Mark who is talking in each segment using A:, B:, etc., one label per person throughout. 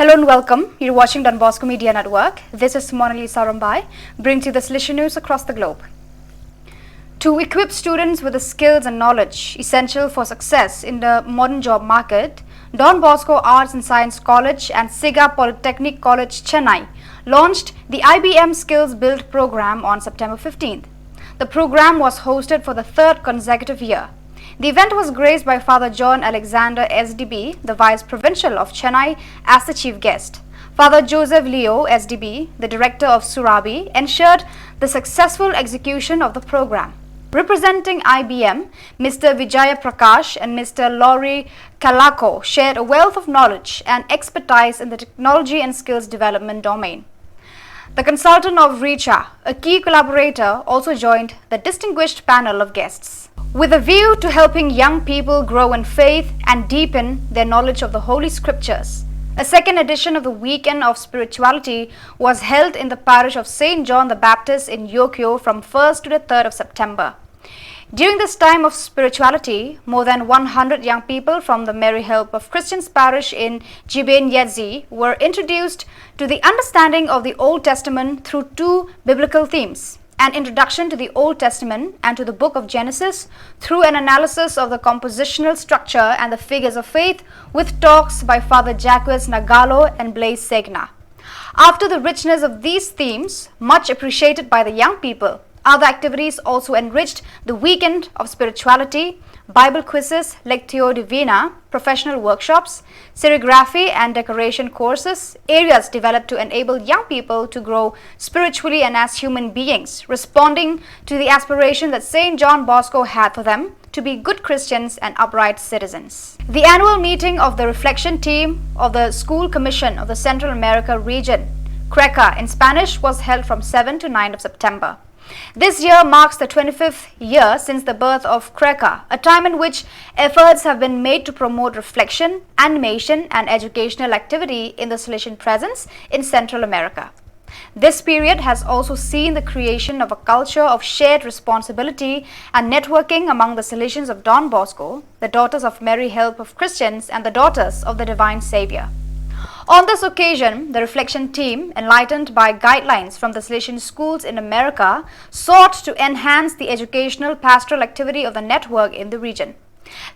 A: Hello and welcome. You're watching Don Bosco Media Network. This is Monali Sarambai, brings you the Salesian news across the globe. To equip students with the skills and knowledge essential for success in the modern job market, Don Bosco Arts and Science College and Siga Polytechnic College, Chennai launched the IBM Skills Build program on September 15th. The program was hosted for the third consecutive year. The event was graced by Father John Alexander SDB, the Vice Provincial of Chennai, as the chief guest. Father Joseph Leo SDB, the Director of Surabi, ensured the successful execution of the program. Representing IBM, Mr. Vijaya Prakash and Mr. Laurie Kalako shared a wealth of knowledge and expertise in the technology and skills development domain. The consultant of Richa, a key collaborator, also joined the distinguished panel of guests. With a view to helping young people grow in faith and deepen their knowledge of the Holy Scriptures, a second edition of the Weekend of Spirituality was held in the parish of St. John the Baptist in Yokyo from 1st to the 3rd of September. During this time of spirituality, more than 100 young people from the Mary Help of Christians parish in Jiben Yedzi were introduced to the understanding of the Old Testament through two biblical themes: an introduction to the Old Testament and to the book of Genesis through an analysis of the compositional structure and the figures of faith, with talks by Father Jacques Nagalo and Blaise Segna. After the richness of these themes, much appreciated by the young people, other activities also enriched the Weekend of Spirituality: Bible quizzes, Lectio Divina, professional workshops, serigraphy and decoration courses, areas developed to enable young people to grow spiritually and as human beings, responding to the aspiration that St. John Bosco had for them to be good Christians and upright citizens. The annual meeting of the reflection team of the School Commission of the Central America region, CRECA in Spanish, was held from 7 to 9 of September. This year marks the 25th year since the birth of CRECA, a time in which efforts have been made to promote reflection, animation and educational activity in the Salesian presence in Central America. This period has also seen the creation of a culture of shared responsibility and networking among the Salesians of Don Bosco, the Daughters of Mary Help of Christians and the Daughters of the Divine Saviour. On this occasion, the reflection team, enlightened by guidelines from the Salesian schools in America, sought to enhance the educational pastoral activity of the network in the region.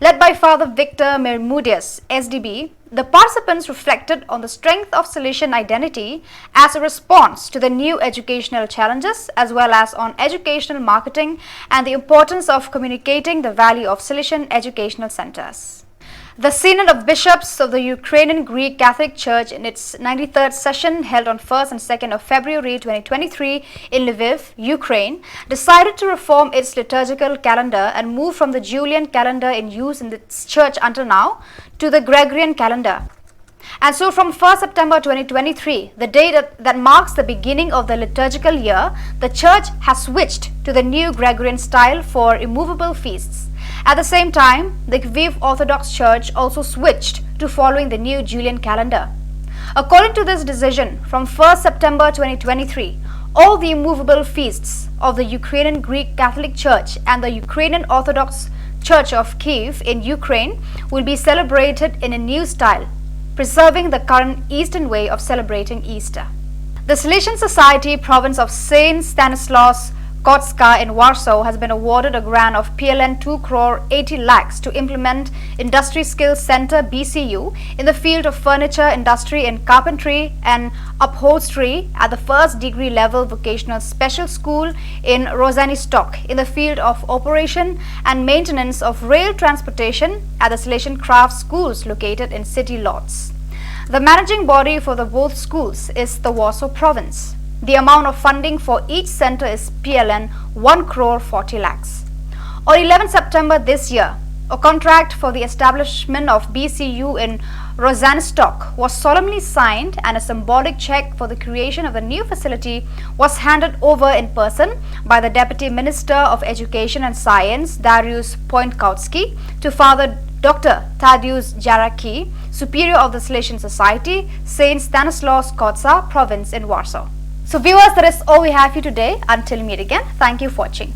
A: Led by Father Victor Mermudius, SDB, the participants reflected on the strength of Salesian identity as a response to the new educational challenges, as well as on educational marketing and the importance of communicating the value of Salesian educational centers. The Synod of Bishops of the Ukrainian Greek Catholic Church in its 93rd session held on 1st and 2nd of February 2023 in Lviv, Ukraine, decided to reform its liturgical calendar and move from the Julian calendar in use in its church until now to the Gregorian calendar. And so from 1st September 2023, the day that marks the beginning of the liturgical year, the church has switched to the new Gregorian style for immovable feasts. At the same time, the Lviv Orthodox Church also switched to following the new Julian calendar. According to this decision, from 1st September 2023, all the immovable feasts of the Ukrainian Greek Catholic Church and the Ukrainian Orthodox Church of Kiev in Ukraine will be celebrated in a new style, preserving the current Eastern way of celebrating Easter. The Salesian Society Province of Saint Stanislaus Kotska in Warsaw has been awarded a grant of PLN 2 crore 80 lakhs to implement Industry Skills Center BCU in the field of furniture industry and carpentry and upholstery at the first degree level vocational special school in Rosanistok in the field of operation and maintenance of rail transportation at the Salesian Craft Schools located in city lots. The managing body for the both schools is the Warsaw Province. The amount of funding for each center is PLN 1 crore 40 lakhs. On 11 September this year, a contract for the establishment of BCU in Rosanistok was solemnly signed and a symbolic check for the creation of the new facility was handed over in person by the Deputy Minister of Education and Science, Dariusz Pointkowski, to Father Dr. Tadeusz Jaracki, Superior of the Salesian Society, St. Stanislaus Kotsa Province in Warsaw. So viewers, that is all we have for you today. Until we meet again, thank you for watching.